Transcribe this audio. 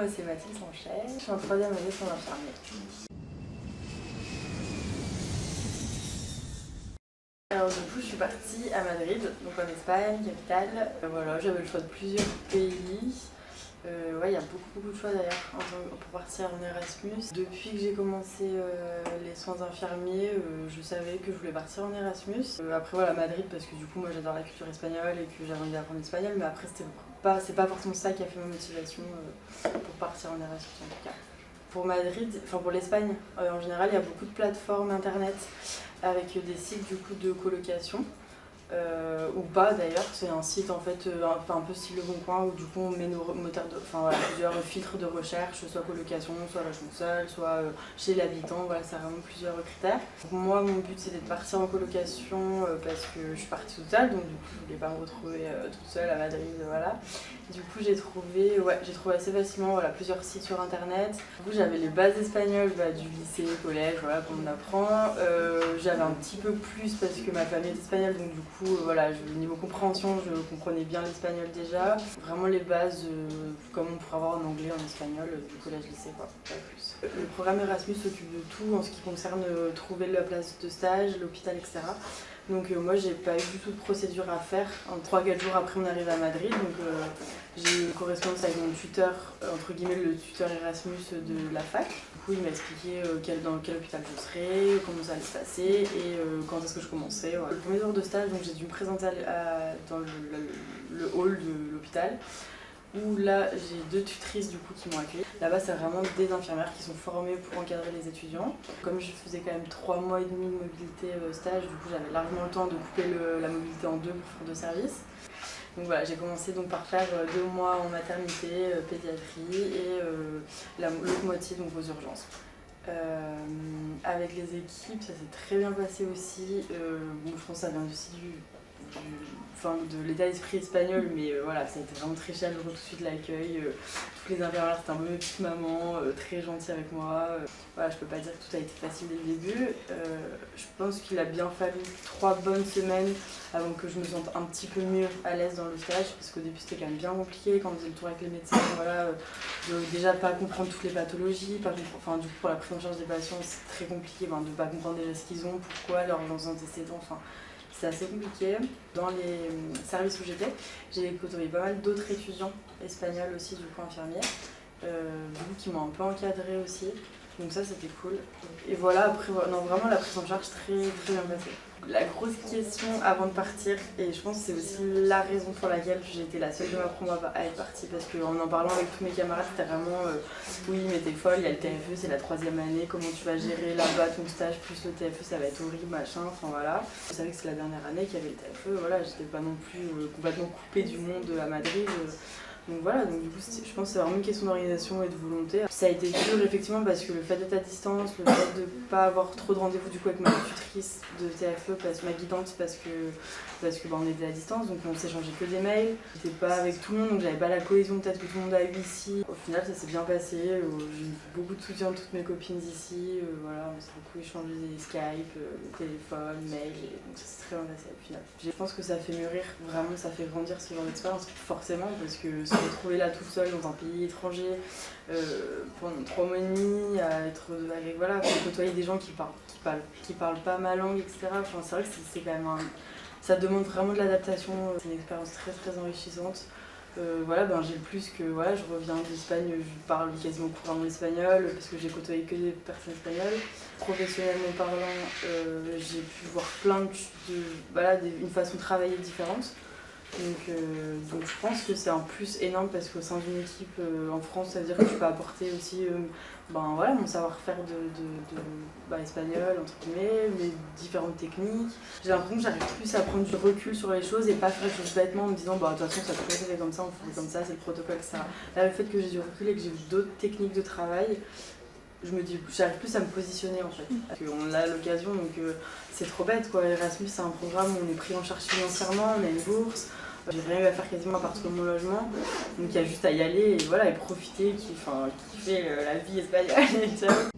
moi c'est Mathilde Sanchez, je suis en 3e année pour l'infirmier. Alors du coup je suis partie à Madrid, donc en Espagne, capitale. Voilà, j'avais le choix de plusieurs pays. Ouais, il y a beaucoup de choix d'ailleurs pour partir en Erasmus. Depuis que j'ai commencé les soins infirmiers, je savais que je voulais partir en Erasmus. Après voilà, Madrid parce que du coup moi j'adore la culture espagnole et que j'avais envie d'apprendre l'espagnol, mais après c'est pas forcément ça qui a fait ma motivation pour partir en Erasmus en tout cas. Pour Madrid, enfin pour l'Espagne en général, il y a beaucoup de plateformes internet avec des sites du coup de colocation. Ou pas d'ailleurs, c'est un site en fait un peu style Le Bon Coin où du coup on met nos moteurs voilà, plusieurs filtres de recherche, soit colocation, soit logement seul, soit chez l'habitant, voilà, ça a vraiment plusieurs critères. Donc, moi mon but c'était de partir en colocation parce que je suis partie toute seule, donc du coup je voulais pas me retrouver toute seule à Madrid, voilà. Du coup j'ai trouvé assez facilement voilà, plusieurs sites sur internet. Du coup j'avais les bases espagnoles du lycée, collège, voilà, qu'on apprend. J'avais un petit peu plus parce que ma famille est espagnole, donc du coup voilà, niveau compréhension, je comprenais bien l'espagnol déjà. Vraiment les bases, comme on pourrait avoir en anglais, en espagnol, du collège-lycée, quoi, pas plus. Le programme Erasmus s'occupe de tout en ce qui concerne trouver la place de stage, l'hôpital, etc. Donc moi j'ai pas eu du tout de procédure à faire. En 3-4 jours après on arrive à Madrid, donc j'ai eu une correspondance avec mon tuteur, entre guillemets le tuteur Erasmus de la fac. Du coup il m'a expliqué dans quel hôpital je serais, comment ça allait se passer et quand est-ce que je commençais. Voilà. Le premier jour de stage, donc j'ai dû me présenter dans le hall de l'hôpital. Où là j'ai 2 tutrices du coup qui m'ont accueillie. Là-bas c'est vraiment des infirmières qui sont formées pour encadrer les étudiants. Comme je faisais quand même 3 mois et demi de mobilité stage, du coup j'avais largement le temps de couper la mobilité en 2 pour faire 2 services. Donc voilà, j'ai commencé donc par faire 2 mois en maternité, pédiatrie et l'autre moitié donc aux urgences. Avec les équipes, ça s'est très bien passé aussi. Bon, je pense que ça vient aussi de l'état d'esprit espagnol, mais voilà, ça a été vraiment très chaleureux tout de suite l'accueil. Toutes les infirmières c'était un peu mes petites mamans, très gentilles avec moi. Voilà, je peux pas dire que tout a été facile dès le début. Je pense qu'il a bien fallu 3 bonnes semaines avant que je me sente un petit peu mieux à l'aise dans le stage, parce qu'au début c'était quand même bien compliqué quand on faisait le tour avec les médecins, voilà, de déjà pas comprendre toutes les pathologies, du coup pour la prise en charge des patients c'est très compliqué de pas comprendre déjà ce qu'ils ont, pourquoi, leurs antécédents, c'est assez compliqué. Dans les services où j'étais, j'ai côtoyé pas mal d'autres étudiants espagnols aussi, du coup infirmiers, qui m'ont un peu encadré aussi. Donc ça c'était cool. Et voilà, après non, vraiment la prise en charge très bien passée. La grosse question avant de partir, et je pense que c'est aussi la raison pour laquelle j'ai été la seule de ma promo à être partie, parce qu'en parlant avec tous mes camarades c'était vraiment oui mais t'es folle, il y a le TFE, c'est la 3e année, comment tu vas gérer là-bas ton stage plus le TFE, ça va être horrible, machin, enfin voilà. Je savais que c'est la dernière année qu'il y avait le TFE, voilà, j'étais pas non plus complètement coupée du monde à Madrid. Donc voilà, donc du coup je pense que c'est vraiment une question d'organisation et de volonté. Ça a été dur effectivement parce que le fait d'être à distance, le fait de pas avoir trop de rendez-vous du coup avec ma tutrice de TFE, ma guidante parce que on était à distance, donc on s'échangeait que des mails. J'étais pas avec tout le monde, donc j'avais pas la cohésion peut-être que tout le monde a eu ici. Au final ça s'est bien passé, j'ai eu beaucoup de soutien de toutes mes copines d'ici, voilà, on s'est beaucoup échangé des Skype, téléphone, mail, donc ça s'est très bien passé au final. Je pense que ça fait mûrir, vraiment ça fait grandir ce genre d'expérience, forcément, parce que se retrouver là toute seule dans un pays étranger pendant 3 mois et demi, à côtoyer des gens qui parlent pas ma langue, etc. Enfin, c'est vrai que c'est quand même ça demande vraiment de l'adaptation, c'est une expérience très enrichissante. J'ai le plus que je reviens d'Espagne, je parle quasiment couramment l'espagnol parce que j'ai côtoyé que des personnes espagnoles. Professionnellement parlant, j'ai pu voir une façon de travailler différente. Donc je pense que c'est un plus énorme parce qu'au sein d'une équipe en France, ça veut dire que je peux apporter aussi mon savoir-faire espagnol, entre guillemets, mes différentes techniques. J'ai l'impression que j'arrive plus à prendre du recul sur les choses et pas faire les choses bêtement en me disant de toute façon ça peut pas être fait comme ça, on fait comme ça, c'est le protocole, etc. Là, le fait que j'ai du recul et que j'ai vu d'autres techniques de travail, j'arrive plus à me positionner en fait. Parce qu'on a l'occasion, donc c'est trop bête quoi. Erasmus c'est un programme où on est pris en charge financièrement, on a une bourse. J'ai rien eu à faire quasiment à part trouver mon logement, donc il y a juste à y aller et profiter, kiffer la vie espagnole.